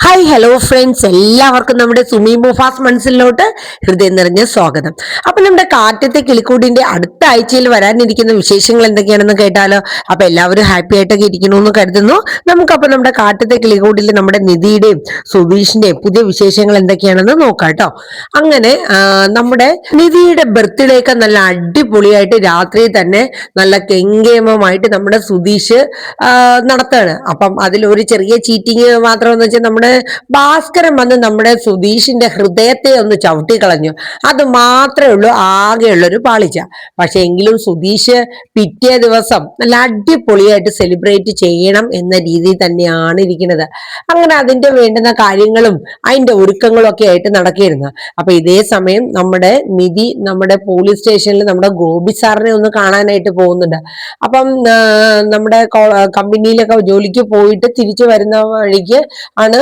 Hi hello friends, എല്ലാവർക്കും നമ്മുടെ സുമി മുഫാസ് മനസ്സിലോട്ട് ഹൃദയം നിറഞ്ഞ സ്വാഗതം. അപ്പൊ നമ്മുടെ കാറ്റത്തെ കിളിക്കൂടിന്റെ അടുത്ത ആഴ്ചയിൽ വരാനിരിക്കുന്ന വിശേഷങ്ങൾ എന്തൊക്കെയാണെന്ന് കേട്ടാലോ. അപ്പൊ എല്ലാവരും ഹാപ്പി ആയിട്ടൊക്കെ ഇരിക്കണമെന്ന് കരുതുന്നു. നമുക്കപ്പൊ നമ്മുടെ കാറ്റത്തെ കിളിക്കൂടിൽ നമ്മുടെ നിധിയുടെയും സുധീഷിന്റെയും പുതിയ വിശേഷങ്ങൾ എന്തൊക്കെയാണെന്ന് നോക്കാം കേട്ടോ. അങ്ങനെ നമ്മുടെ നിധിയുടെ ബർത്ത്ഡേ ഒക്കെ നല്ല അടിപൊളിയായിട്ട് രാത്രി തന്നെ നല്ല കെങ്കേമമായിട്ട് നമ്മുടെ സുധീഷ് നടത്താണ്. അപ്പം അതിൽ ഒരു ചെറിയ ചീറ്റിങ് മാത്രമെന്ന് വെച്ചാൽ നമ്മുടെ ഭാസ്കരൻ വന്ന് നമ്മുടെ സുധീഷിന്റെ ഹൃദയത്തെ ഒന്ന് ചവിട്ടി കളഞ്ഞു. അത് മാത്രമേ ഉള്ളൂ ആകെയുള്ള ഒരു പാളിച്ച. പക്ഷെ എങ്കിലും സുധീഷ് പിറ്റേ ദിവസം നല്ല അടിപൊളിയായിട്ട് സെലിബ്രേറ്റ് ചെയ്യണം എന്ന രീതിയിൽ തന്നെയാണ് ഇരിക്കുന്നത്. അങ്ങനെ അതിന്റെ വേണ്ടുന്ന കാര്യങ്ങളും അതിന്റെ ഒരുക്കങ്ങളും ഒക്കെ ആയിട്ട് നടക്കിയിരുന്നു. അപ്പൊ ഇതേ സമയം നമ്മുടെ നിധി നമ്മുടെ പോലീസ് സ്റ്റേഷനിൽ നമ്മുടെ ഗോപി സാറിനെ ഒന്ന് കാണാനായിട്ട് പോകുന്നുണ്ട്. അപ്പം നമ്മുടെ കമ്പനിയിലൊക്കെ ജോലിക്ക് പോയിട്ട് തിരിച്ചു വരുന്ന വഴിക്ക് ആണ്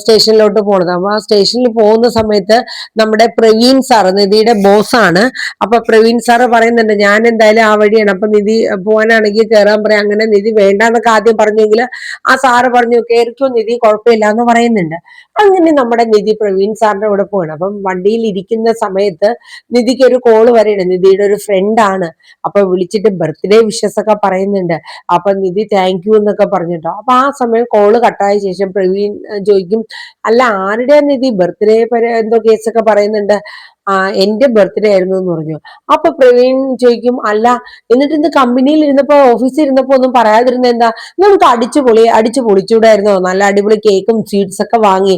സ്റ്റേഷനിലോട്ട് പോണത്. അപ്പൊ ആ സ്റ്റേഷനിൽ പോകുന്ന സമയത്ത് നമ്മുടെ പ്രവീൺ സാർ നിധിയുടെ ബോസാണ്. അപ്പൊ പ്രവീൺ സാറ് പറയുന്നുണ്ട്, ഞാൻ എന്തായാലും ആ വഴിയാണ്, അപ്പൊ നിധി പോകാനാണെങ്കിൽ കയറാൻ പറയാം. അങ്ങനെ നിധി വേണ്ടാന്നൊക്കെ ആദ്യം പറഞ്ഞെങ്കിൽ ആ സാറ് പറഞ്ഞു കയറിക്കോ നിധി, കുഴപ്പമില്ല എന്ന് പറയുന്നുണ്ട്. അങ്ങനെ നമ്മുടെ നിധി പ്രവീൺ സാറിന്റെ കൂടെ പോവാണ്. അപ്പം വണ്ടിയിൽ ഇരിക്കുന്ന സമയത്ത് നിധിക്ക് ഒരു കോള് വരെയാണ്, നിധിയുടെ ഒരു ഫ്രണ്ട് ആണ്. അപ്പൊ വിളിച്ചിട്ട് ബർത്ത്ഡേ വിഷസ് ഒക്കെ പറയുന്നുണ്ട്. അപ്പൊ നിധി താങ്ക് യു എന്നൊക്കെ പറഞ്ഞിട്ടോ. അപ്പൊ ആ സമയം കോള് കട്ടായ ശേഷം പ്രവീൺ ചോദിക്കും, അല്ല ആരുടെ നിധി ബർത്ത്ഡേ എന്തോ കേസൊക്കെ പറയുന്നുണ്ട്. എന്റെ ബർത്ത്ഡേ ആയിരുന്നു എന്ന് പറഞ്ഞു. അപ്പൊ പ്രവീൺ ചോദിക്കും, അല്ല എന്നിട്ട് ഇന്ന് കമ്പനിയിൽ ഇരുന്നപ്പോ ഓഫീസിൽ ഇരുന്നപ്പോ ഒന്നും പറയാതിരുന്ന എന്താ, നമുക്ക് അടിച്ചു പൊളിച്ചൂടായിരുന്നോ, നല്ല അടിപൊളി കേക്കും സ്വീറ്റ്സ് ഒക്കെ വാങ്ങി.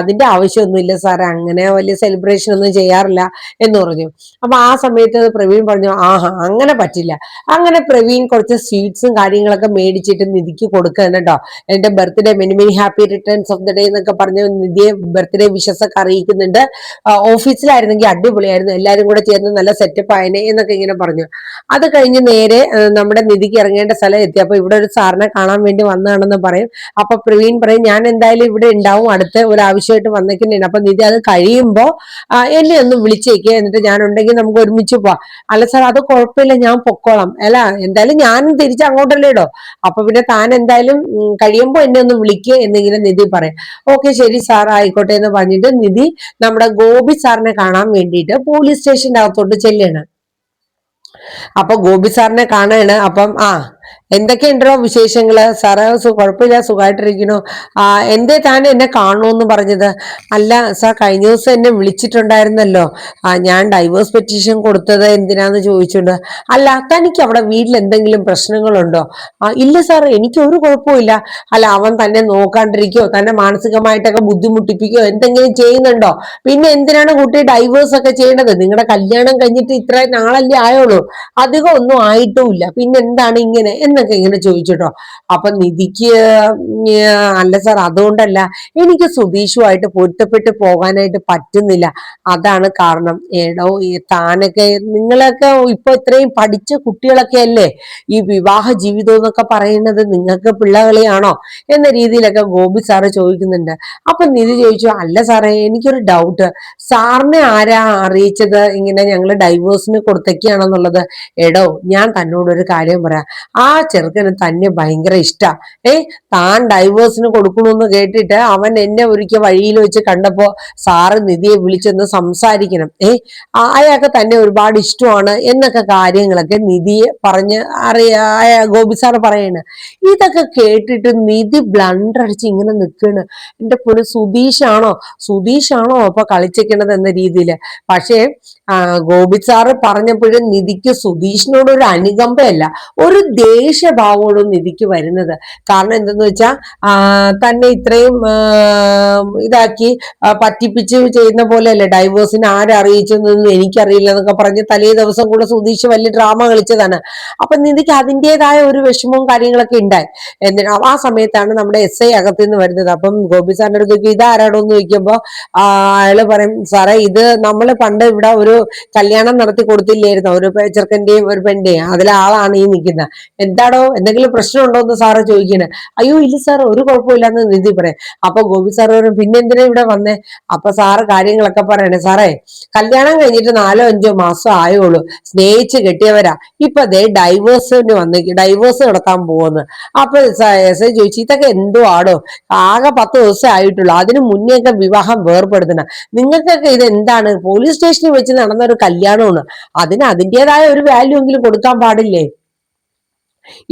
അതിന്റെ ആവശ്യമൊന്നുമില്ല സാറേ, അങ്ങനെ വലിയ സെലിബ്രേഷൻ ഒന്നും ചെയ്യാറില്ല എന്ന് പറഞ്ഞു. അപ്പൊ ആ സമയത്ത് പ്രവീൺ പറഞ്ഞു, ആഹാ അങ്ങനെ പറ്റില്ല. അങ്ങനെ പ്രവീൺ കുറച്ച് സ്വീറ്റ്സും കാര്യങ്ങളൊക്കെ മേടിച്ചിട്ട് നിധിക്ക് കൊടുക്കുക കേട്ടോ. എന്റെ birthday many many happy returns of the day എന്നൊക്കെ പറഞ്ഞ് നിധിയെ ബർത്ത്ഡേ വിഷസ് ഒക്കെ അറിയിക്കുന്നുണ്ട്. ഓഫീസിലായിരുന്നെങ്കിൽ അടിപൊളിയായിരുന്നു, എല്ലാരും കൂടെ ചേർന്ന് നല്ല സെറ്റപ്പ് ആയനെ എന്നൊക്കെ ഇങ്ങനെ പറഞ്ഞു. അത് കഴിഞ്ഞ് നേരെ നമ്മുടെ നിധിക്ക് ഇറങ്ങേണ്ട സ്ഥലം എത്തി. അപ്പൊ ഇവിടെ ഒരു സാറിനെ കാണാൻ വേണ്ടി വന്നതാണെന്ന് പറയും. അപ്പൊ പ്രവീൺ പറയും, ഞാൻ എന്തായാലും ഇവിടെ ഉണ്ടാവും, അടുത്ത ഒരു ആവശ്യമായിട്ട് വന്നേക്കുന്നുണ്ട്. അപ്പൊ നിധി അത് കഴിയുമ്പോ എന്നെ ഒന്ന് വിളിച്ചേക്കുക, എന്നിട്ട് ഞാൻ ഉണ്ടെങ്കിൽ നമുക്ക് ഒരുമിച്ച് പോവാം. അല്ല സാർ അത് കുഴപ്പമില്ല, ഞാൻ പൊക്കോളാം. അല്ല എന്തായാലും ഞാനും തിരിച്ച് അങ്ങോട്ടല്ലേ ഇടോ, അപ്പൊ പിന്നെ താൻ എന്തായാലും കഴിയുമ്പോ എന്നെ ഒന്ന് വിളിക്കുക എന്നിങ്ങനെ നിധി പറയും. ഓക്കെ ശരി സാർ ആയിക്കോട്ടെ എന്ന് പറഞ്ഞിട്ട് നിധി നമ്മുടെ ഗോപി സാറിനെ കാണാൻ വേണ്ടിയിട്ട് പോലീസ് സ്റ്റേഷന്റെ അകത്തോട്ട് ചെല്ലുകയാണ്. അപ്പൊ ഗോപി സാറിനെ കാണാണ്. അപ്പം എന്തൊക്കെയുണ്ടോ വിശേഷങ്ങള് സാറ്, കുഴപ്പമില്ല സുഖമായിട്ടിരിക്കണോ. എന്തേ താൻ എന്നെ കാണണമെന്ന് പറഞ്ഞത്. അല്ല സാർ കഴിഞ്ഞ ദിവസം എന്നെ വിളിച്ചിട്ടുണ്ടായിരുന്നല്ലോ, ഞാൻ ഡൈവേഴ്സ് പെറ്റീഷൻ കൊടുത്തത് എന്തിനാന്ന് ചോദിച്ചുകൊണ്ട്. അല്ല തനിക്ക് അവിടെ വീട്ടിൽ എന്തെങ്കിലും പ്രശ്നങ്ങളുണ്ടോ. ഇല്ല സാർ എനിക്ക് ഒരു കുഴപ്പമില്ല. അല്ല അവൻ തന്നെ നോക്കാണ്ടിരിക്കോ, തന്നെ മാനസികമായിട്ടൊക്കെ ബുദ്ധിമുട്ടിപ്പിക്കോ എന്തെങ്കിലും ചെയ്യുന്നുണ്ടോ, പിന്നെ എന്തിനാണ് കുട്ടി ഡൈവേഴ്സ് ഒക്കെ ചെയ്യേണ്ടത്, നിങ്ങളുടെ കല്യാണം കഴിഞ്ഞിട്ട് ഇത്ര നാളല്ലേ ആയുള്ളൂ, അധികം ഒന്നും ആയിട്ടുമില്ല, പിന്നെ എന്താണ് ഇങ്ങനെ എന്നൊക്കെ ഇങ്ങനെ ചോദിച്ചിട്ടോ. അപ്പൊ നിധിക്ക് അല്ല സാർ അതുകൊണ്ടല്ല, എനിക്ക് സുധീഷുമായിട്ട് പൊരുത്തപ്പെട്ട് പോകാനായിട്ട് പറ്റുന്നില്ല, അതാണ് കാരണം. ഏടോ താനൊക്കെ നിങ്ങളൊക്കെ ഇപ്പൊ ഇത്രയും പഠിച്ച കുട്ടികളൊക്കെ അല്ലേ, ഈ വിവാഹ ജീവിതം എന്നൊക്കെ പറയുന്നത് നിങ്ങൾക്ക് പിള്ളകളിയാണോ എന്ന രീതിയിലൊക്കെ ഗോപി സാറ് ചോദിക്കുന്നുണ്ട്. അപ്പൊ നിധി ചോദിച്ചു, അല്ല സാറേ എനിക്കൊരു ഡൗട്ട്, സാറിനെ ആരാ അറിയിച്ചത് ഇങ്ങനെ ഞങ്ങൾ ഡൈവേഴ്സിന് കൊടുത്തേക്കാണെന്നുള്ളത്. എടോ ഞാൻ തന്നോട് ഒരു കാര്യം പറയാം, ആ ചെറുക്കന് തന്നെ ഭയങ്കര ഇഷ്ടാ. താൻ ഡൈവേഴ്സിന് കൊടുക്കണമെന്ന് കേട്ടിട്ട് അവൻ എന്നെ ഒരിക്കൽ വഴിയിൽ വെച്ച് കണ്ടപ്പോ സാറ് നിധിയെ വിളിച്ചൊന്ന് സംസാരിക്കണം, അയാൾക്ക് തന്നെ ഒരുപാട് ഇഷ്ടമാണ് എന്നൊക്കെ കാര്യങ്ങളൊക്കെ നിധിയെ പറഞ്ഞ് ഗോപി സാറ് പറയാണ്. ഇതൊക്കെ കേട്ടിട്ട് നിധി ബ്ലണ്ടർ അടിച്ച് ഇങ്ങനെ നിൽക്കുകയാണ്. എന്റെ പൊന്നു സുധീഷാണോ അപ്പൊ കളിച്ചേക്കണത് എന്ന രീതിയിൽ. പക്ഷേ ഗോപി സാറ് പറഞ്ഞപ്പോഴും നിധിക്ക് സുധീഷിനോട് ഒരു അനുകമ്പയല്ല, ഒരു ദേഷ്യഭാവോടും നിധിക്ക് വരുന്നത്. കാരണം എന്തെന്ന് വെച്ചാൽ തന്നെ ഇത്രയും ഇതാക്കി പറ്റിപ്പിച്ച് ചെയ്യുന്ന പോലെയല്ലേ, ഡൈവേഴ്സിന് ആരറിയിച്ചെന്നൊന്നും എനിക്കറിയില്ല എന്നൊക്കെ പറഞ്ഞ് തലേ ദിവസം കൂടെ സുധീഷ് വലിയ ഡ്രാമ കളിച്ചതാണ്. അപ്പൊ നിധിക്ക് അതിൻ്റെതായ ഒരു വിഷമവും കാര്യങ്ങളൊക്കെ ഉണ്ടായി. എന്നിട്ട് ആ സമയത്താണ് നമ്മുടെ SI അകത്ത് നിന്ന് വരുന്നത്. അപ്പം ഗോപി സാറിന്റെ അടുത്തേക്ക് ഇതാരാടോ എന്ന് ചോദിക്കുമ്പോ അയാള് പറയും, സാറേ ഇത് നമ്മള് പണ്ട് ഇവിടെ ഒരു കല്യാണം നടത്തി കൊടുത്തില്ലായിരുന്നു, ഒരു ചെറുക്കന്റെയും ഒരു പെണ്ണിന്റെയും, അതിലെ ആളാണ് ഈ നിൽക്കുന്നത് എന്താടോ എന്തെങ്കിലും പ്രശ്നമുണ്ടോ എന്ന് സാറ് ചോദിക്കണേ. അയ്യോ ഇല്ല സാർ, ഒരു കുഴപ്പമില്ലാന്ന് നിധി പറയാം. അപ്പൊ ഗോപി സാർ പറയും പിന്നെ എന്തിനാ ഇവിടെ വന്നേ? അപ്പൊ സാറ് കാര്യങ്ങളൊക്കെ പറയണേ. സാറേ, കല്യാണം കഴിഞ്ഞിട്ട് 4-5 മാസം ആയുള്ളൂ, സ്നേഹിച്ച് കെട്ടിയവരാ, ഇപ്പൊ ദേ ഡൈവേഴ്സ് നടത്താൻ പോകുന്നു. അപ്പൊ എസ് ഐ ചോദിച്ചു ഇതൊക്കെ എന്തോ ആടോ, ആകെ 10 ദിവസം ആയിട്ടുള്ളൂ, അതിനു മുന്നേയൊക്കെ വിവാഹം വേർപെടുത്തണം, നിങ്ങൾക്കൊക്കെ ഇത് എന്താണ്, പോലീസ് സ്റ്റേഷനിൽ വെച്ച് നടന്ന ഒരു കല്യാണമാണ്, അതിന് അതിൻ്റെതായ ഒരു വാല്യൂ എങ്കിലും കൊടുക്കാൻ പാടില്ലേ?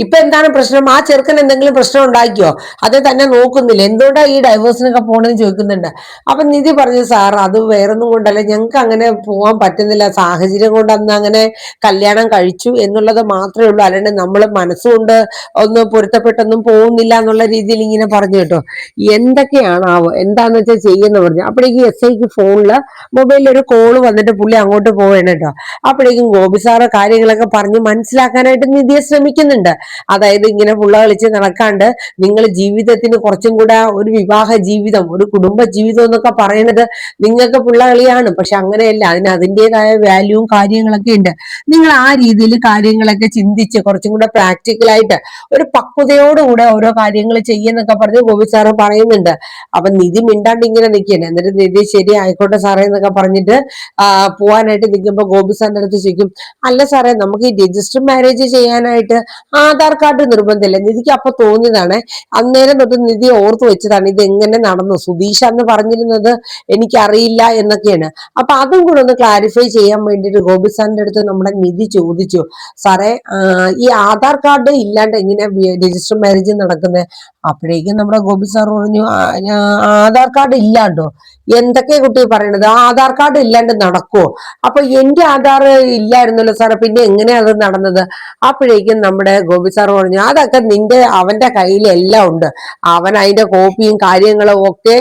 ഇപ്പൊ എന്താണ് പ്രശ്നം? ആ ചെറുക്കൻ എന്തെങ്കിലും പ്രശ്നം ഉണ്ടാക്കിയോ? അത് തന്നെ നോക്കുന്നില്ല, എന്തുകൊണ്ടാ ഈ ഡൈവേഴ്സിനൊക്കെ പോണെന്ന് ചോദിക്കുന്നുണ്ട്. അപ്പൊ നിധി പറഞ്ഞു സാർ, അത് വേറൊന്നും കൊണ്ടല്ല, ഞങ്ങൾക്ക് അങ്ങനെ പോകാൻ പറ്റുന്നില്ല, സാഹചര്യം കൊണ്ട് അന്ന് അങ്ങനെ കല്യാണം കഴിച്ചു എന്നുള്ളത് മാത്രമേ ഉള്ളൂ, അല്ലാണ്ട് നമ്മൾ മനസ്സുകൊണ്ട് ഒന്ന് പൊരുത്തപ്പെട്ടൊന്നും പോകുന്നില്ല എന്നുള്ള രീതിയിൽ ഇങ്ങനെ പറഞ്ഞു കേട്ടോ. എന്തൊക്കെയാണാവോ, എന്താന്ന് വെച്ചാൽ ചെയ്യുന്ന പറഞ്ഞു. അപ്പോഴേക്കും എസ് ഐക്ക് ഫോണില് മൊബൈലിൽ ഒരു കോള് വന്നിട്ട് പുള്ളി അങ്ങോട്ട് പോവേണ്ട കേട്ടോ. അപ്പോഴേക്കും ഗോപി സാറ് കാര്യങ്ങളൊക്കെ പറഞ്ഞ് മനസ്സിലാക്കാനായിട്ട് നിധിയെ ശ്രമിക്കുന്നുണ്ട്. അതായത് ഇങ്ങനെ പുള്ള കളിച്ച് നടക്കാണ്ട് നിങ്ങൾ ജീവിതത്തിന് കുറച്ചും കൂടെ ഒരു വിവാഹ ജീവിതം, ഒരു കുടുംബ ജീവിതം എന്നൊക്കെ പറയുന്നത് നിങ്ങൾക്ക് പുള്ള കളിയാണ്, പക്ഷെ അങ്ങനെയല്ല, അതിന് അതിൻ്റെതായ വാല്യൂവും കാര്യങ്ങളൊക്കെ ഉണ്ട്. നിങ്ങൾ ആ രീതിയിൽ കാര്യങ്ങളൊക്കെ ചിന്തിച്ച് കുറച്ചും കൂടെ പ്രാക്ടിക്കലായിട്ട് ഒരു പക്വതയോടുകൂടെ ഓരോ കാര്യങ്ങൾ ചെയ്യുന്നൊക്കെ പറഞ്ഞ് ഗോപി സാറ് പറയുന്നുണ്ട്. അപ്പൊ നിധി മിണ്ടാണ്ട് ഇങ്ങനെ നിൽക്കുകയാണ്. എന്നിട്ട് നിധി ശരി ആയിക്കോട്ടെ സാറേ എന്നൊക്കെ പറഞ്ഞിട്ട് പോവാനായിട്ട് നിൽക്കുമ്പോ ഗോപി സാറിന്റെ അടുത്ത് ചോദിക്കും, അല്ല സാറേ, നമുക്ക് ഈ രജിസ്റ്റർ മാരേജ് ചെയ്യാനായിട്ട് ആധാർ കാർഡ് നിർബന്ധമില്ല? നിധിക്ക് അപ്പൊ തോന്നിയതാണ്, അന്നേരം തൊട്ട് നിധി ഓർത്തു വെച്ചതാണ് ഇത് എങ്ങനെ നടന്നു, സുധീഷ് അന്ന് പറഞ്ഞിരുന്നത് എനിക്കറിയില്ല എന്നൊക്കെയാണ്. അപ്പൊ അതും കൂടെ ഒന്ന് ക്ലാരിഫൈ ചെയ്യാൻ വേണ്ടിയിട്ട് ഗോപി സാറിന്റെ അടുത്ത് നമ്മുടെ നിധി ചോദിച്ചു, സാറേ ഈ ആധാർ കാർഡ് ഇല്ലാണ്ട് എങ്ങനെയാ രജിസ്റ്റർ മാരേജ് നടക്കുന്നത്? അപ്പോഴേക്കും നമ്മുടെ ഗോപി സാർ പറഞ്ഞു ആധാർ കാർഡ് ഇല്ലാണ്ടോ, എന്തൊക്കെയാ കുട്ടി പറയണത്, ആധാർ കാർഡ് ഇല്ലാണ്ട് നടക്കുവോ? അപ്പൊ എന്റെ ആധാർ ഇല്ലായിരുന്നല്ലോ സാറേ, പിന്നെ എങ്ങനെയാ അത് നടന്നത്? അപ്പോഴേക്കും നമ്മുടെ ഗോപി സാർ പറഞ്ഞു അതൊക്കെ അവന്റെ കയ്യിൽ എല്ലാം ഉണ്ട്, അവൻ അതിന്റെ കോപ്പിയും കാര്യങ്ങളും ഒക്കെ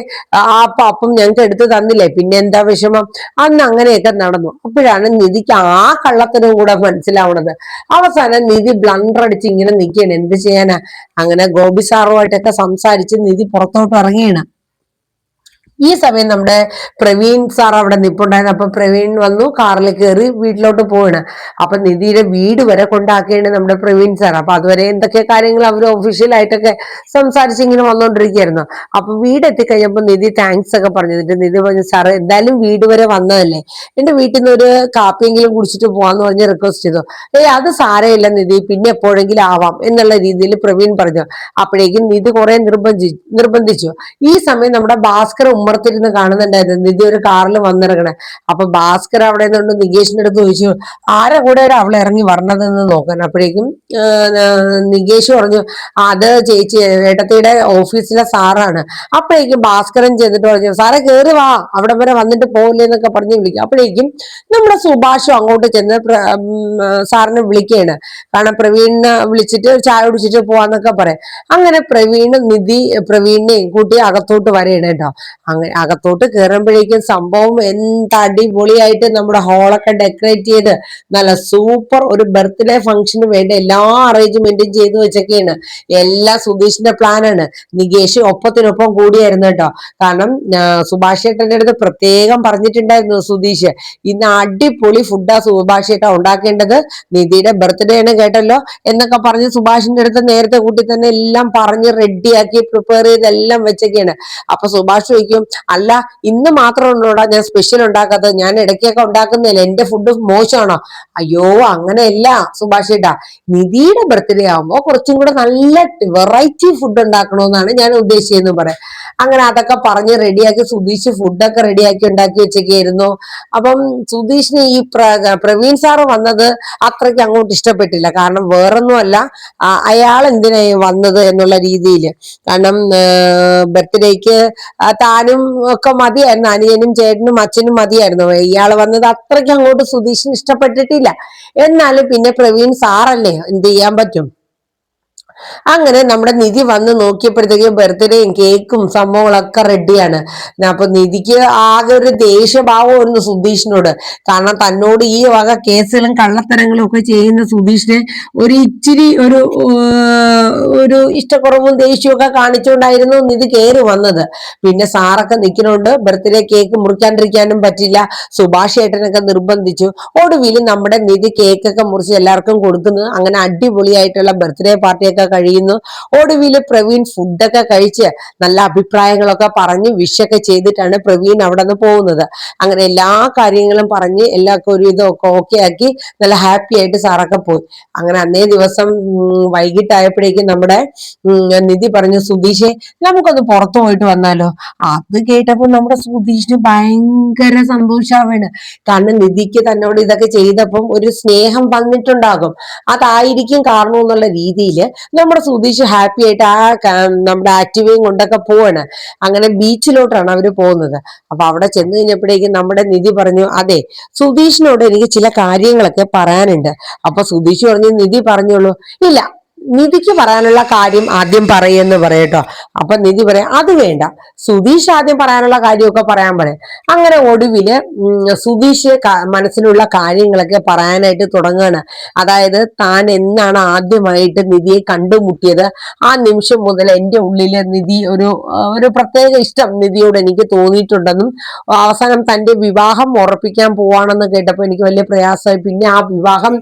അപ്പം ഞങ്ങൾക്ക് എടുത്തു തന്നില്ലേ, പിന്നെ എന്താ വിഷമം? അന്ന് അങ്ങനെയൊക്കെ നടന്നു. അപ്പോഴാണ് നിധിക്ക് ആ കള്ളത്തിനും കൂടെ മനസ്സിലാവണത്. അവസാനം നിധി ബ്ലണ്ടർ അടിച്ച് ഇങ്ങനെ നിൽക്കുകയാണ്, എന്ത് ചെയ്യാനാ? അങ്ങനെ ഗോപി സാറുമായിട്ടൊക്കെ സംസാരിച്ച് നിധി പുറത്തോട്ട് ഇറങ്ങിയാണ്. ഈ സമയം നമ്മുടെ പ്രവീൺ സാർ അവിടെ നിപ്പുണ്ടായിരുന്നു. അപ്പൊ പ്രവീൺ വന്നു, കാറിൽ കയറി വീട്ടിലോട്ട് പോവാണ്. അപ്പൊ നിധിയുടെ വീട് വരെ കൊണ്ടാക്കിയാണ് നമ്മുടെ പ്രവീൺ സാർ. അപ്പൊ അതുവരെ എന്തൊക്കെ കാര്യങ്ങൾ അവർ ഒഫീഷ്യലായിട്ടൊക്കെ സംസാരിച്ച് ഇങ്ങനെ വന്നോണ്ടിരിക്കുകയായിരുന്നു. അപ്പൊ വീട് എത്തിക്കഴിഞ്ഞപ്പോ നിധി താങ്ക്സ് ഒക്കെ പറഞ്ഞു. എന്നിട്ട് നിധി പറഞ്ഞു സാറ് എന്തായാലും വീട് വരെ വന്നതല്ലേ, എന്റെ വീട്ടിൽ നിന്ന് ഒരു കാപ്പിയെങ്കിലും കുടിച്ചിട്ട് പോവാന്ന് പറഞ്ഞ് റിക്വസ്റ്റ് ചെയ്തു. അത് സാരമില്ല നിധി, പിന്നെ എപ്പോഴെങ്കിലും ആവാം എന്നുള്ള രീതിയിൽ പ്രവീൺ പറഞ്ഞു. അപ്പോഴേക്കും നിധി കുറെ നിർബന്ധിച്ചു. ഈ സമയം നമ്മുടെ ഭാസ്കർ ഉമ്മറത്തിരുന്ന് കാണുന്നുണ്ടായിരുന്നു നിധി ഒരു കാറിൽ വന്നിറങ്ങണേ. അപ്പൊ ഭാസ്കർ അവിടെ നിന്നുകൊണ്ട് നികേഷിന്റെ അടുത്ത് ചോദിച്ചു ആരെ കൂടെ അവൾ ഇറങ്ങി വരണതെന്ന് നോക്കാൻ. അപ്പോഴേക്കും നികേഷ് പറഞ്ഞു അത് ചേച്ചി ഏട്ടത്തിയുടെ ഓഫീസിലെ സാറാണ്. അപ്പോഴേക്കും ഭാസ്കരൻ ചെന്നിട്ട് പറഞ്ഞു സാറെ കയറി വാ, അവിടെ വരെ വന്നിട്ട് പോകില്ലേ എന്നൊക്കെ പറഞ്ഞ് വിളിക്കും. അപ്പോഴേക്കും നമ്മുടെ സുഭാഷും അങ്ങോട്ട് ചെന്ന് സാറിനെ വിളിക്കുകയാണ്. കാരണം പ്രവീണിനെ വിളിച്ചിട്ട് ചായ കുടിച്ചിട്ട് പോവാന്നൊക്കെ പറയാം. അങ്ങനെ പ്രവീണിനെയും കൂട്ടി അകത്തോട്ട് വരെയാണ് കേട്ടോ. അങ്ങനെ അകത്തോട്ട് കയറുമ്പോഴേക്കും സംഭവം എന്താ അടിപൊളിയായിട്ട് നമ്മുടെ ഹോളൊക്കെ ഡെക്കറേറ്റ് ചെയ്ത് നല്ല സൂപ്പർ ഒരു ബർത്ത്ഡേ ഫംഗ്ഷന് വേണ്ട എല്ലാ അറേഞ്ച്മെന്റും ചെയ്തു വെച്ചൊക്കെയാണ്. എല്ലാം സുധീഷിന്റെ പ്ലാനാണ്. നികേഷ് ഒപ്പത്തിനൊപ്പം കൂടിയായിരുന്നു കേട്ടോ. കാരണം സുഭാഷ് ഏട്ടന്റെ അടുത്ത് പ്രത്യേകം പറഞ്ഞിട്ടുണ്ടായിരുന്നു സുധീഷ്, ഇന്ന് അടിപൊളി ഫുഡാ സുഭാഷ് ഏട്ട ഉണ്ടാക്കേണ്ടത്, നിധിയുടെ ബർത്ത്ഡേ ആണ് കേട്ടല്ലോ എന്നൊക്കെ പറഞ്ഞ് സുഭാഷിന്റെ അടുത്ത് നേരത്തെ കൂട്ടി തന്നെ എല്ലാം പറഞ്ഞ് റെഡിയാക്കി പ്രിപ്പയർ ചെയ്ത് എല്ലാം വെച്ചൊക്കെയാണ്. അപ്പൊ സുഭാഷ് ചോദിക്കും അല്ല ഇന്ന് മാത്രമുള്ളൂടാ ഞാൻ സ്പെഷ്യൽ ഉണ്ടാക്കാത്തത്, ഞാൻ ഇടയ്ക്കൊക്കെ ഉണ്ടാക്കുന്നില്ല, എന്റെ ഫുഡ് മോശമാണോ? അയ്യോ അങ്ങനെയല്ല സുഭാഷ് ഏട്ടാ, നിധിയുടെ ബർത്ത്ഡേ ആവുമ്പോ കുറച്ചും കൂടെ നല്ല വെറൈറ്റി ഫുഡ് ഉണ്ടാക്കണമെന്നാണ് ഞാൻ ഉദ്ദേശിച്ചതെന്ന് പറയാം. അങ്ങനെ അതൊക്കെ പറഞ്ഞ് റെഡിയാക്കി സുധീഷ് ഫുഡൊക്കെ റെഡിയാക്കി ഉണ്ടാക്കി വെച്ചൊക്കെയായിരുന്നു. അപ്പം സുധീഷിന് ഈ പ്രവീൺ സാറ് വന്നത് അത്രയ്ക്ക് അങ്ങോട്ട് ഇഷ്ടപ്പെട്ടില്ല. കാരണം വേറൊന്നുമല്ല, അയാൾ എന്തിനായി വന്നത് എന്നുള്ള രീതിയിൽ. കാരണം ബർത്ത്ഡേക്ക് താനും ഒക്കെ മതിയായിരുന്നു, അനിയനും ചേട്ടനും അച്ഛനും മതിയായിരുന്നു. ഇയാള് വന്നത് അത്രയ്ക്ക് അങ്ങോട്ട് സുധീഷിന് ഇഷ്ടപ്പെട്ടിട്ടില്ല. എന്നാലും പിന്നെ പ്രവീൺ സാറല്ലേ, എന്ത് ചെയ്യാൻ പറ്റും. അങ്ങനെ നമ്മുടെ നിധി വന്ന് നോക്കിയപ്പോഴത്തേക്കും ബർത്ത്ഡേയും കേക്കും സംഭവങ്ങളൊക്കെ റെഡിയാണ്. അപ്പൊ നിധിക്ക് ആകെ ഒരു ദേഷ്യഭാവമായിരുന്നു സുധീഷിനോട്. കാരണം തന്നോട് ഈ വക കേസുകളും കള്ളത്തരങ്ങളും ഒക്കെ ചെയ്യുന്ന സുധീഷിനെ ഒരു ഇച്ചിരി ഒരു ഇഷ്ടക്കുറവും ദേഷ്യവും ഒക്കെ കാണിച്ചുകൊണ്ടായിരുന്നു നിധി കയറി വന്നത്. പിന്നെ സാറൊക്കെ നിൽക്കുന്നോണ്ട് ബർത്ത്ഡേ കേക്ക് മുറിക്കാണ്ടിരിക്കാനും പറ്റില്ല. സുഭാഷ് ഏട്ടനൊക്കെ നിർബന്ധിച്ചു. ഒടുവിൽ നമ്മുടെ നിധി കേക്കൊക്കെ മുറിച്ച് എല്ലാവർക്കും കൊടുക്കുന്നു. അങ്ങനെ അടിപൊളിയായിട്ടുള്ള ബർത്ത്ഡേ പാർട്ടിയൊക്കെ കഴിയുന്നു. ഒടുവിൽ പ്രവീൺ ഫുഡൊക്കെ കഴിച്ച് നല്ല അഭിപ്രായങ്ങളൊക്കെ പറഞ്ഞ് വിഷൊക്കെ ചെയ്തിട്ടാണ് പ്രവീൺ അവിടെ നിന്ന് പോകുന്നത്. അങ്ങനെ എല്ലാ കാര്യങ്ങളും പറഞ്ഞ് എല്ലാവർക്കും ഒരു ഇതൊക്കെ ഓക്കെ ആക്കി നല്ല ഹാപ്പി ആയിട്ട് സാറൊക്കെ പോയി. അങ്ങനെ അന്നേ ദിവസം വൈകിട്ടായപ്പോഴേക്കും നമ്മുടെ നിധി പറഞ്ഞു, സുധീഷെ നമുക്കൊന്ന് പുറത്തു പോയിട്ട് വന്നാലോ. അത് കേട്ടപ്പോൾ നമ്മുടെ സുധീഷിന് ഭയങ്കര സന്തോഷാവാണ്. കാരണം നിധിക്ക് തന്നോട് ഇതൊക്കെ ചെയ്തപ്പം ഒരു സ്നേഹം വന്നിട്ടുണ്ടാകും, അതായിരിക്കും കാരണം എന്നുള്ള രീതിയിൽ നമ്മുടെ സുധീഷ് ഹാപ്പി ആയിട്ട് നമ്മുടെ ആക്റ്റീവയും കൊണ്ടൊക്കെ പോവാണ്. അങ്ങനെ ബീച്ചിലോട്ടാണ് അവര് പോകുന്നത്. അപ്പൊ അവിടെ ചെന്ന് കഴിഞ്ഞപ്പോഴേക്കും നമ്മുടെ നിധി പറഞ്ഞു, അതെ സുധീഷിനോട് എനിക്ക് ചില കാര്യങ്ങളൊക്കെ പറയാനുണ്ട്. അപ്പൊ സുധീഷ് പറഞ്ഞു, നിധി പറഞ്ഞോളൂ. ഇല്ല, നിധിക്ക് പറയാനുള്ള കാര്യം ആദ്യം പറയെന്ന് പറയട്ടോ. അപ്പൊ നിധി പറയാം, അത് വേണ്ട, സുധീഷ് ആദ്യം പറയാനുള്ള കാര്യമൊക്കെ പറയാൻ പറയും. അങ്ങനെ ഒടുവില് സുധീഷ് മനസ്സിലുള്ള കാര്യങ്ങളൊക്കെ പറയാനായിട്ട് തുടങ്ങുകയാണ്. അതായത് താൻ എന്നാണ് ആദ്യമായിട്ട് നിധിയെ കണ്ടുമുട്ടിയത്, ആ നിമിഷം മുതൽ എൻ്റെ ഉള്ളില് നിധി ഒരു പ്രത്യേക ഇഷ്ടം നിധിയോട് എനിക്ക് തോന്നിയിട്ടുണ്ടെന്നും, അവസാനം തന്റെ വിവാഹം ഉറപ്പിക്കാൻ പോവാണെന്ന് കേട്ടപ്പോൾ എനിക്ക് വലിയ പ്രയാസമായി. പിന്നെ ആ വിവാഹം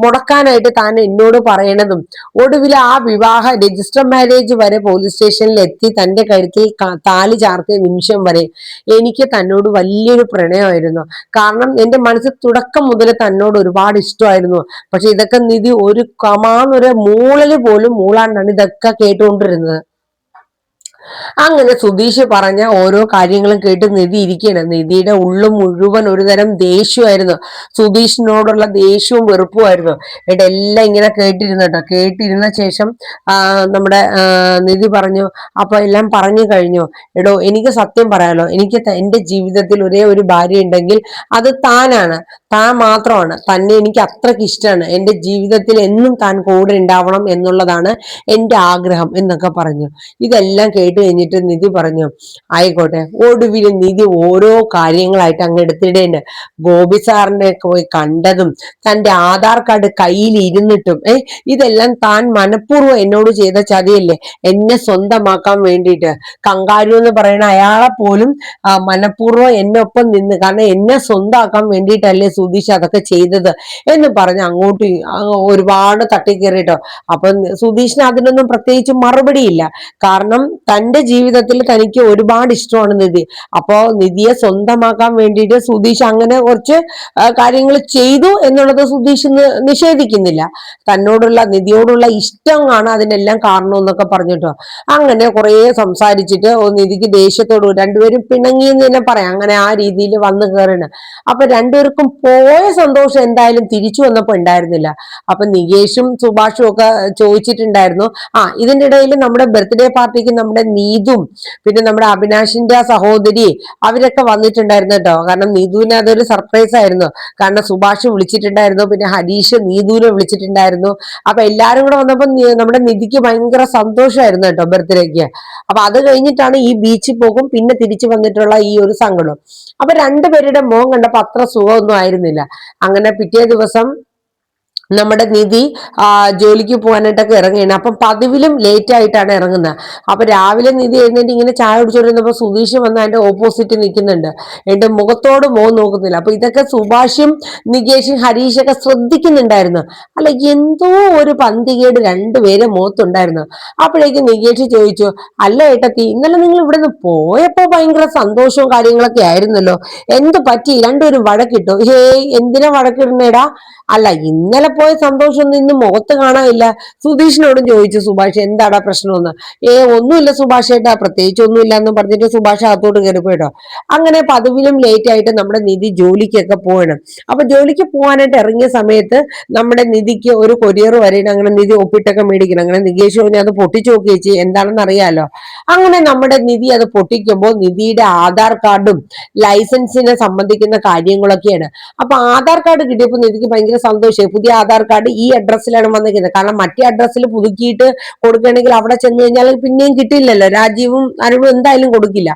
മുടക്കാനായിട്ട് താൻ എന്നോട് പറയണതും, ഒടുവിൽ ആ വിവാഹ രജിസ്റ്റർ മാരേജ് വരെ പോലീസ് സ്റ്റേഷനിൽ എത്തി തന്റെ കഴുത്തിൽ താലി ചാർത്തിയ നിമിഷം വരെ എനിക്ക് തന്നോട് വലിയൊരു പ്രണയമായിരുന്നു. കാരണം എന്റെ മനസ്സിൽ തുടക്കം മുതൽ തന്നോട് ഒരുപാട് ഇഷ്ടമായിരുന്നു. പക്ഷെ ഇതൊക്കെ നിധി ഒരു കമാന്നൊരു മൂളല് പോലും മൂളാണ്ടാണ് ഇതൊക്കെ കേട്ടുകൊണ്ടിരുന്നത്. അങ്ങനെ സുധീഷ് പറഞ്ഞ ഓരോ കാര്യങ്ങളും കേട്ട് നിധി ഇരിക്കുകയാണ്. നിധിയുടെ ഉള്ളും മുഴുവൻ ഒരു തരം ദേഷ്യമായിരുന്നു, സുധീഷിനോടുള്ള ദേഷ്യവും വെറുപ്പുമായിരുന്നു. എന്നിട്ട് എല്ലാം ഇങ്ങനെ കേട്ടിരുന്നു കേട്ടോ. കേട്ടിരുന്ന ശേഷം നമ്മുടെ നിധി പറഞ്ഞു, അപ്പൊ എല്ലാം പറഞ്ഞു കഴിഞ്ഞു. എടോ, എനിക്ക് സത്യം പറയാലോ, എനിക്ക് എന്റെ ജീവിതത്തിൽ ഒരേ ഒരു ഭാര്യ ഉണ്ടെങ്കിൽ അത് താനാണ്, താൻ മാത്രമാണ്. തന്നെ എനിക്ക് അത്രയ്ക്ക് ഇഷ്ടമാണ്. എന്റെ ജീവിതത്തിൽ എന്നും താൻ കൂടെ ഉണ്ടാവണം എന്നുള്ളതാണ് എന്റെ ആഗ്രഹം എന്നൊക്കെ പറഞ്ഞു. ഇതെല്ലാം കേട്ട് കഴിഞ്ഞിട്ട് നിധി പറഞ്ഞു, ആയിക്കോട്ടെ. ഒടുവിൽ നിധി ഓരോ കാര്യങ്ങളായിട്ട് അങ്ങ് എടുത്തിടേണ്ട. ഗോപി സാറിനെ പോയി കണ്ടതും തന്റെ ആധാർ കാർഡ് കയ്യിൽ ഇരുന്നിട്ടും ഇതെല്ലാം താൻ മനഃപൂർവ്വം എന്നോട് ചെയ്ത ചതിയല്ലേ, എന്നെ സ്വന്തമാക്കാൻ വേണ്ടിയിട്ട്. കങ്കാരു എന്ന് പറയുന്ന അയാളെ പോലും മനഃപൂർവ്വം എന്നെ ഒപ്പം നിന്ന്, കാരണം എന്നെ സ്വന്തമാക്കാൻ വേണ്ടിയിട്ടല്ലേ സുധീഷ് അതൊക്കെ ചെയ്തത് എന്ന് പറഞ്ഞ് അങ്ങോട്ട് ഒരുപാട് തട്ടിക്കേറിട്ടോ. അപ്പൊ സുധീഷിന് അതിനൊന്നും പ്രത്യേകിച്ച് മറുപടിയില്ല. കാരണം തന്റെ ജീവിതത്തിൽ തനിക്ക് ഒരുപാട് ഇഷ്ടമാണ് നിധി. അപ്പോ നിധിയെ സ്വന്തമാക്കാൻ വേണ്ടിയിട്ട് സുധീഷ് അങ്ങനെ കുറച്ച് കാര്യങ്ങൾ ചെയ്തു എന്നുള്ളത് സുധീഷ് നിഷേധിക്കുന്നില്ല. തന്നോടുള്ള നിധിയോടുള്ള ഇഷ്ടമാണ് അതിനെല്ലാം കാരണം എന്നൊക്കെ പറഞ്ഞിട്ടോ. അങ്ങനെ കുറെ സംസാരിച്ചിട്ട് നിധിക്ക് ദേഷ്യത്തോട് രണ്ടുപേരും പിണങ്ങി എന്ന് തന്നെ പറയാം. അങ്ങനെ ആ രീതിയിൽ വന്നു കയറണ്. അപ്പൊ രണ്ടുപേർക്കും പോയ സന്തോഷം എന്തായാലും തിരിച്ചു വന്നപ്പോ ഉണ്ടായിരുന്നില്ല. അപ്പൊ നികേഷും സുഭാഷും ഒക്കെ ചോദിച്ചിട്ടുണ്ടായിരുന്നു, ഇതിന്റെ ഇടയിൽ നമ്മുടെ ബർത്ത്ഡേ പാർട്ടിക്ക് നമ്മുടെ നീതും പിന്നെ നമ്മുടെ അവിനാഷിന്റെ സഹോദരി അവരൊക്കെ വന്നിട്ടുണ്ടായിരുന്നു കേട്ടോ. കാരണം നീതുവിന് അതൊരു സർപ്രൈസ് ആയിരുന്നു. കാരണം സുഭാഷ് വിളിച്ചിട്ടുണ്ടായിരുന്നു, പിന്നെ ഹരീഷ് നീതുവിനെ വിളിച്ചിട്ടുണ്ടായിരുന്നു. അപ്പൊ എല്ലാരും കൂടെ വന്നപ്പോ നമ്മുടെ നിധിക്ക് ഭയങ്കര സന്തോഷമായിരുന്നു കേട്ടോ ബർത്ത്ഡേക്ക്. അപ്പൊ അത് കഴിഞ്ഞിട്ടാണ് ഈ ബീച്ചിൽ പോകും പിന്നെ തിരിച്ചു വന്നിട്ടുള്ള ഈ ഒരു സങ്കടം. അപ്പൊ രണ്ടുപേരുടെ മുഖം കണ്ടപ്പോ അത്ര സുഖമൊന്നും ആയിരുന്നില്ല. അങ്ങനെ പിറ്റേ ദിവസം നമ്മുടെ നിധി ജോലിക്ക് പോകാനായിട്ടൊക്കെ ഇറങ്ങുകയാണ്. അപ്പം പതിവിലും ലേറ്റ് ആയിട്ടാണ് ഇറങ്ങുന്നത്. അപ്പൊ രാവിലെ നിധി എഴുന്നേറ്റ് ഇങ്ങനെ ചായ കുടിച്ചോണ്ടിരുന്നപ്പോ സുധീഷ് വന്ന് അതിന്റെ ഓപ്പോസിറ്റ് നിൽക്കുന്നുണ്ട്. എന്റെ മുഖത്തോട് മുഖം നോക്കുന്നില്ല. അപ്പൊ ഇതൊക്കെ സുഭാഷും നികേഷും ഹരീഷൊക്കെ ശ്രദ്ധിക്കുന്നുണ്ടായിരുന്നു. അല്ല, എന്തോ ഒരു പന്തികേട് രണ്ടുപേരെ മുഖത്തുണ്ടായിരുന്നു. അപ്പോഴേക്കും നികേഷ് ചോദിച്ചു, അല്ല ഏട്ടത്തി, ഇന്നലെ നിങ്ങൾ ഇവിടെ നിന്ന് പോയപ്പോ ഭയങ്കര സന്തോഷവും കാര്യങ്ങളൊക്കെ ആയിരുന്നല്ലോ, എന്ത് പറ്റി? രണ്ടുപേരും വഴക്കിട്ടു? എന്തിനാ വഴക്കിടുന്നേടാ? അല്ല, ഇന്നലെ പോയ സന്തോഷമൊന്നും ഇന്ന് മുഖത്ത് കാണാനില്ല. സുധീഷിനോടും ചോദിച്ചു സുഭാഷ്, എന്താടാ പ്രശ്നമെന്ന്. ഒന്നുമില്ല സുഭാഷ് ഏട്ടാ, പ്രത്യേകിച്ച് ഒന്നുമില്ല എന്ന് പറഞ്ഞിട്ട് സുഭാഷ് അകത്തോട്ട് കയറിപ്പോയിട്ടോ. അങ്ങനെ പതിവിലും ലേറ്റ് ആയിട്ട് നമ്മുടെ നിധി ജോലിക്കൊക്കെ പോകണം. അപ്പൊ ജോലിക്ക് പോകാനായിട്ട് ഇറങ്ങിയ സമയത്ത് നമ്മുടെ നിധിക്ക് ഒരു കൊറിയർ വരെയാണ്. അങ്ങനെ നിധി ഒപ്പിട്ടൊക്കെ മേടിക്കണം. അങ്ങനെ നികേഷ് പറഞ്ഞ് അത് പൊട്ടിച്ചു നോക്കി ചേച്ചി, എന്താണെന്ന് അറിയാലോ. അങ്ങനെ നമ്മുടെ നിധി അത് പൊട്ടിക്കുമ്പോൾ നിധിയുടെ ആധാർ കാർഡും ലൈസൻസിനെ സംബന്ധിക്കുന്ന കാര്യങ്ങളൊക്കെയാണ്. അപ്പൊ ആധാർ കാർഡ് കിട്ടിയപ്പോൾ നിധിക്ക് ഭയങ്കര സന്തോഷമായി. പുതിയ ആധാർ കാർഡ് ഈ അഡ്രസ്സിലാണ് വന്നിരിക്കുന്നത്. കാരണം മറ്റേ അഡ്രസ്സിൽ പുതുക്കിയിട്ട് കൊടുക്കുകയാണെങ്കിൽ അവിടെ ചെന്ന് കഴിഞ്ഞാൽ പിന്നെയും കിട്ടില്ലല്ലോ, രാജീവും അരുണും എന്തായാലും കൊടുക്കില്ല.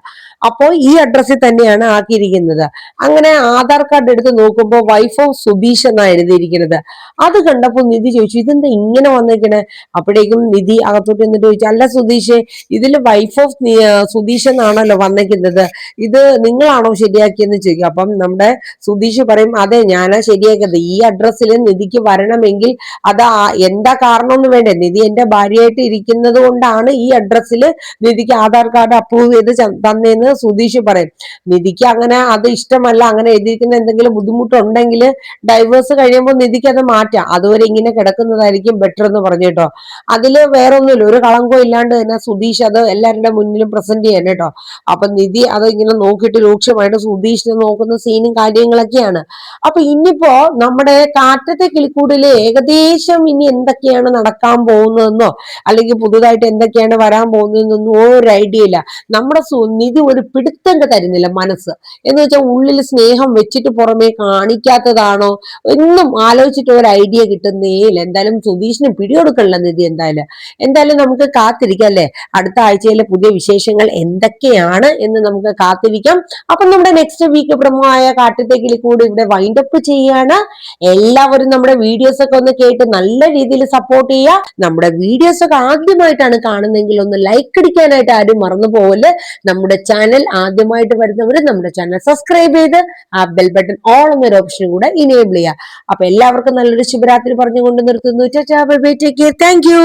അപ്പോൾ ഈ അഡ്രസ്സിൽ തന്നെയാണ് ആക്കിയിരിക്കുന്നത്. അങ്ങനെ ആധാർ കാർഡ് എടുത്ത് നോക്കുമ്പോൾ വൈഫ് ഓഫ് സുബീഷ് എന്നാണ് എഴുതിയിരിക്കുന്നത്. അത് കണ്ടപ്പോൾ നിധി ചോദിച്ചു, ഇതെന്താ ഇങ്ങനെ വന്നേക്കണേ? അപ്പോഴേക്കും നിധി അകത്തോട്ട് എന്നിട്ട് ചോദിച്ചു, അല്ല സുധീഷ്, ഇതിൽ വൈഫ് ഓഫ് സുധീഷ് എന്നാണല്ലോ വന്നേക്കുന്നത്, ഇത് നിങ്ങളാണോ ശരിയാക്കിയെന്ന് ചോദിക്കും. അപ്പം നമ്മുടെ സുധീഷ് പറയും, അതെ ഞാനാ ശരിയാക്കിയത്. ഈ അഡ്രസ്സിൽ നിധിക്ക് വരണമെങ്കിൽ അത് എന്താ കാരണമൊന്നും വേണ്ടേ, നിധി എന്റെ ഭാര്യയായിട്ട് ഇരിക്കുന്നത് കൊണ്ടാണ് ഈ അഡ്രസ്സിൽ നിധിക്ക് ആധാർ കാർഡ് അപ്രൂവ് ചെയ്ത് തന്നേന്ന് സുധീഷ് പറയും. നിധിക്ക് അങ്ങനെ അത് ഇഷ്ടമല്ല, അങ്ങനെ എഴുതിയിരിക്കുന്ന എന്തെങ്കിലും ബുദ്ധിമുട്ടുണ്ടെങ്കിൽ ഡൈവേഴ്സ് കഴിയുമ്പോൾ നിധിക്ക് അത് മാറ്റാം, അതുവരെ ഇങ്ങനെ കിടക്കുന്നതായിരിക്കും ബെറ്റർ എന്ന് പറഞ്ഞു കേട്ടോ. അതില് വേറെ ഒന്നുമില്ല, ഒരു കളങ്കോ ഇല്ലാണ്ട് തന്നെ സുധീഷ് അത് എല്ലാവരുടെ മുന്നിലും പ്രസന്റ് ചെയ്യാൻ കേട്ടോ. അപ്പൊ നിധി അത് ഇങ്ങനെ നോക്കിയിട്ട് രൂക്ഷമായിട്ട് സുധീഷിനെ നോക്കുന്ന സീനും കാര്യങ്ങളൊക്കെയാണ്. അപ്പൊ ഇനിയിപ്പോ നമ്മുടെ കാറ്റത്തെ കിളിക്കൂടില് ഏകദേശം ഇനി എന്തൊക്കെയാണ് നടക്കാൻ പോകുന്നതെന്നോ അല്ലെങ്കിൽ പുതുതായിട്ട് എന്തൊക്കെയാണ് വരാൻ പോകുന്നതെന്നൊന്നും ഒരു ഐഡിയ ഇല്ല. നമ്മുടെ നിധി ഒരു പിടുത്തം തരുന്നില്ല മനസ്സ്, എന്ന് വെച്ചാൽ ഉള്ളിൽ സ്നേഹം വെച്ചിട്ട് പുറമേ കാണിക്കാത്തതാണോ ഒന്നും ആലോചിച്ചിട്ട് ഒരു ഐഡിയ കിട്ടുന്നേ ഇല്ല. എന്തായാലും സുധീഷിന് പിടികൊടുക്കണില്ല നിധി. എന്തായാലും നമുക്ക് കാത്തിരിക്കാം അല്ലെ, അടുത്ത ആഴ്ചയിലെ പുതിയ വിശേഷങ്ങൾ എന്തൊക്കെയാണ് എന്ന് നമുക്ക് കാത്തിരിക്കാം. അപ്പൊ നമ്മുടെ നെക്സ്റ്റ് വീക്ക് പ്രമുഖമായ കാറ്റത്തെ കിളിക്കൂടി ഇവിടെ വൈൻഡപ്പ് ചെയ്യാണ്. എല്ലാവരും നമ്മുടെ വീഡിയോസ് ഒക്കെ ഒന്ന് കേട്ട് നല്ല രീതിയിൽ സപ്പോർട്ട് ചെയ്യുക. നമ്മുടെ വീഡിയോസ് ഒക്കെ ആദ്യമായിട്ടാണ് കാണുന്നതെങ്കിൽ ഒന്ന് ലൈക്ക് അടിക്കാനായിട്ട് ആരും മറന്നു പോകല്. നമ്മുടെ ചാനൽ ആദ്യമായിട്ട് വരുന്നവർ നമ്മുടെ ചാനൽ സബ്സ്ക്രൈബ് ചെയ്ത് ആ ബെൽ ബട്ടൺ ഓൾ എന്നൊരു ഓപ്ഷൻ കൂടെ ഇനേബിൾ ചെയ്യുക. അപ്പൊ എല്ലാവർക്കും നല്ലൊരു ശുഭരാത്രി പറഞ്ഞുകൊണ്ട് നിർത്തുന്നു. Tata bye bye, take care, thank you.